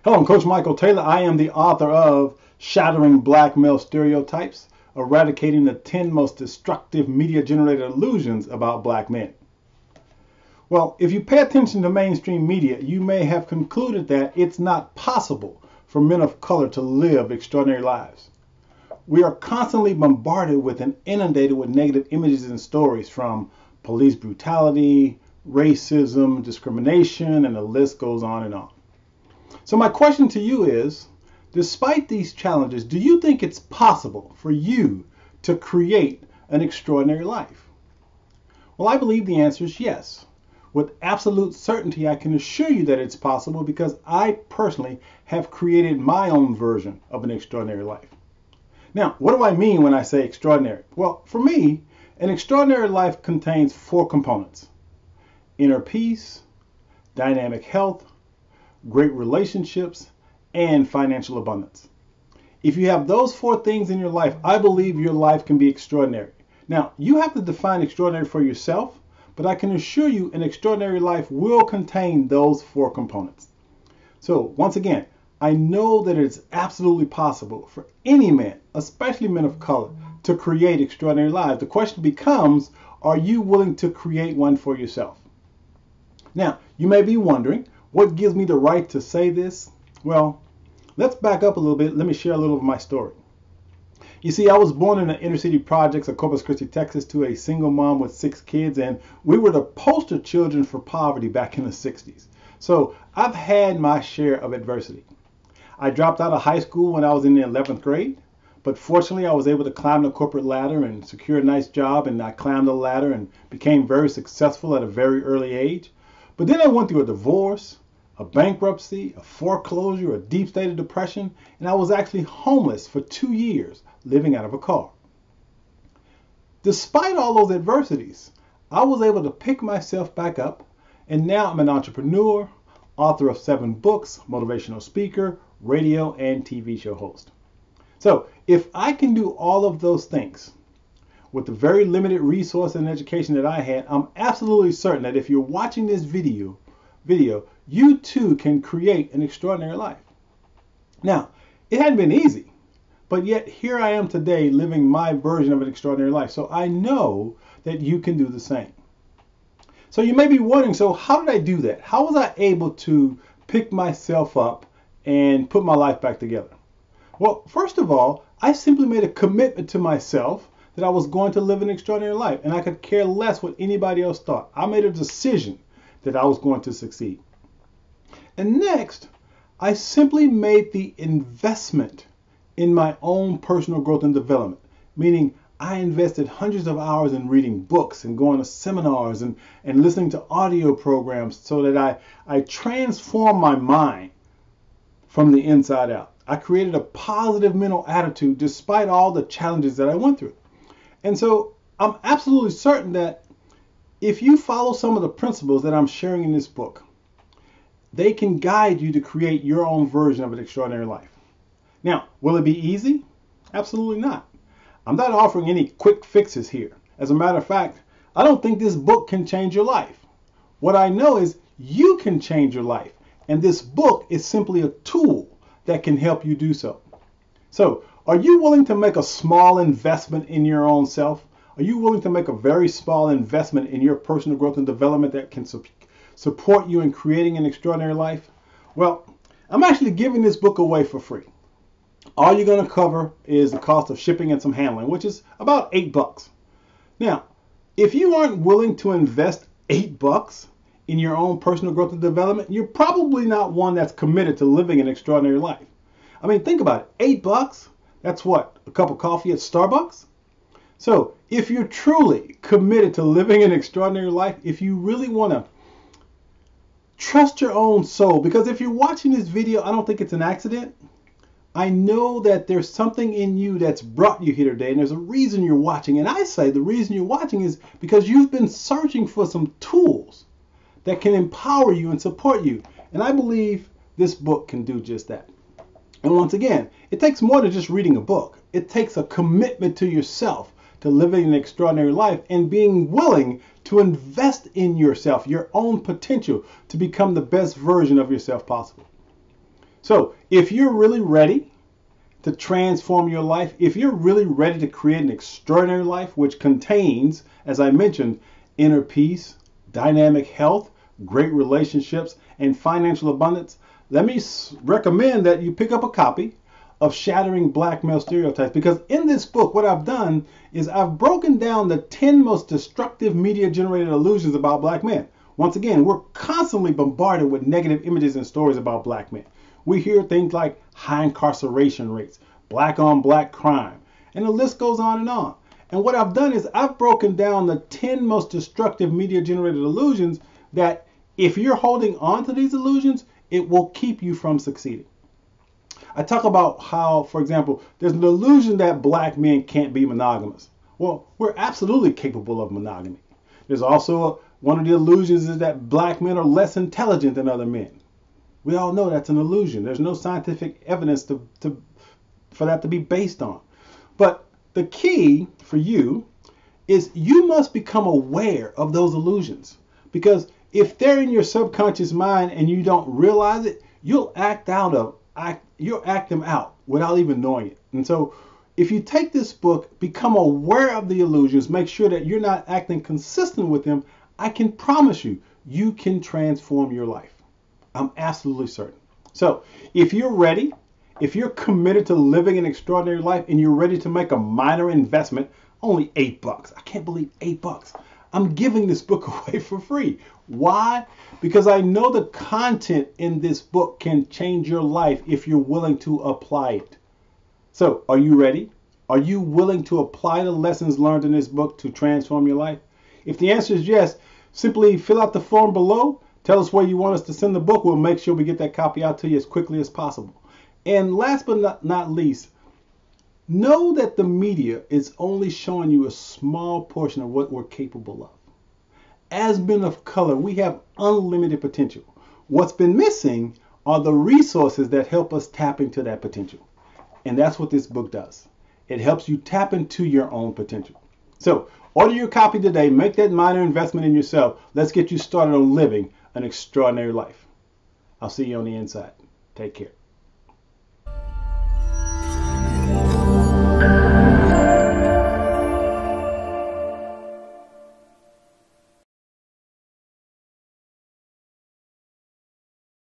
Hello, I'm Coach Michael Taylor. I am the author of Shattering Black Male Stereotypes, Eradicating the 10 Most Destructive Media-Generated Illusions About Black Men. Well, if you pay attention to mainstream media, you may have concluded that it's not possible for men of color to live extraordinary lives. We are constantly bombarded with and inundated with negative images and stories from police brutality, racism, discrimination, and the list goes on and on. So my question to you is, despite these challenges, do you think it's possible for you to create an extraordinary life? Well, I believe the answer is yes. With absolute certainty, I can assure you that it's possible because I personally have created my own version of an extraordinary life. Now, what do I mean when I say extraordinary? Well, for me, an extraordinary life contains 4 components: inner peace, dynamic health, great relationships, and financial abundance. If you have those 4 things in your life, I believe your life can be extraordinary. Now, you have to define extraordinary for yourself, but I can assure you an extraordinary life will contain those 4 components. So, once again, I know that it's absolutely possible for any man, especially men of color, to create extraordinary lives. The question becomes, are you willing to create one for yourself? Now, you may be wondering, what gives me the right to say this? Well, let's back up a little bit. Let me share a little of my story. You see, I was born in the inner city projects of Corpus Christi, Texas, to a single mom with 6 kids, and we were the poster children for poverty back in the 60s. So I've had my share of adversity. I dropped out of high school when I was in the 11th grade, but fortunately I was able to climb the corporate ladder and secure a nice job, and I climbed the ladder and became very successful at a very early age. But then I went through a divorce, a bankruptcy, a foreclosure, a deep state of depression, and I was actually homeless for 2 years, living out of a car. Despite all those adversities, I was able to pick myself back up, and now I'm an entrepreneur, author of 7 books, motivational speaker, radio and TV show host. So if I can do all of those things with the very limited resource and education that I had, I'm absolutely certain that if you're watching this video, you too can create an extraordinary life. Now, it hadn't been easy, but yet here I am today living my version of an extraordinary life. So I know that you can do the same. So you may be wondering, so how did I do that? How was I able to pick myself up and put my life back together? Well, first of all, I simply made a commitment to myself that I was going to live an extraordinary life, and I could care less what anybody else thought. I made a decision that I was going to succeed. And next, I simply made the investment in my own personal growth and development, meaning I invested hundreds of hours in reading books and going to seminars and listening to audio programs so that I transformed my mind from the inside out. I created a positive mental attitude despite all the challenges that I went through. And so I'm absolutely certain that if you follow some of the principles that I'm sharing in this book, they can guide you to create your own version of an extraordinary life. Now, will it be easy? Absolutely not. I'm not offering any quick fixes here. As a matter of fact, I don't think this book can change your life. What I know is you can change your life, and this book is simply a tool that can help you do so. So, are you willing to make a small investment in your own self? Are you willing to make a very small investment in your personal growth and development that can support you in creating an extraordinary life? Well, I'm actually giving this book away for free. All you're going to cover is the cost of shipping and some handling, which is about $8. Now, if you aren't willing to invest $8 in your own personal growth and development, you're probably not one that's committed to living an extraordinary life. I mean, think about it. $8, that's what? A cup of coffee at Starbucks? So if you're truly committed to living an extraordinary life, if you really want to trust your own soul, because if you're watching this video, I don't think it's an accident. I know that there's something in you that's brought you here today, and there's a reason you're watching. And I say the reason you're watching is because you've been searching for some tools that can empower you and support you. And I believe this book can do just that. And once again, it takes more than just reading a book. It takes a commitment to yourself to living an extraordinary life and being willing to invest in yourself, your own potential to become the best version of yourself possible. So if you're really ready to transform your life, if you're really ready to create an extraordinary life, which contains, as I mentioned, inner peace, dynamic health, great relationships, and financial abundance, let me recommend that you pick up a copy of Shattering Black Male Stereotypes, because in this book, what I've done is I've broken down the 10 most destructive media-generated illusions about black men. Once again, we're constantly bombarded with negative images and stories about black men. We hear things like high incarceration rates, black on black crime, and the list goes on and on. And what I've done is I've broken down the 10 most destructive media-generated illusions that if you're holding on to these illusions, it will keep you from succeeding. I talk about how, for example, there's an illusion that black men can't be monogamous. Well, we're absolutely capable of monogamy. There's also one of the illusions is that black men are less intelligent than other men. We all know that's an illusion. There's no scientific evidence for that to be based on. But the key for you is you must become aware of those illusions. Because if they're in your subconscious mind and you don't realize it, you'll act them out without even knowing it. And so if you take this book, become aware of the illusions, make sure that you're not acting consistent with them, I can promise you, you can transform your life. I'm absolutely certain. So if you're ready, if you're committed to living an extraordinary life and you're ready to make a minor investment, only $8. I can't believe $8. I'm giving this book away for free. Why? Because I know the content in this book can change your life if you're willing to apply it. So, are you ready? Are you willing to apply the lessons learned in this book to transform your life? If the answer is yes, simply fill out the form below. Tell us where you want us to send the book. We'll make sure we get that copy out to you as quickly as possible. And last but not least, know that the media is only showing you a small portion of what we're capable of. As men of color, we have unlimited potential. What's been missing are the resources that help us tap into that potential. And that's what this book does. It helps you tap into your own potential. So, order your copy today. Make that minor investment in yourself. Let's get you started on living an extraordinary life. I'll see you on the inside. Take care.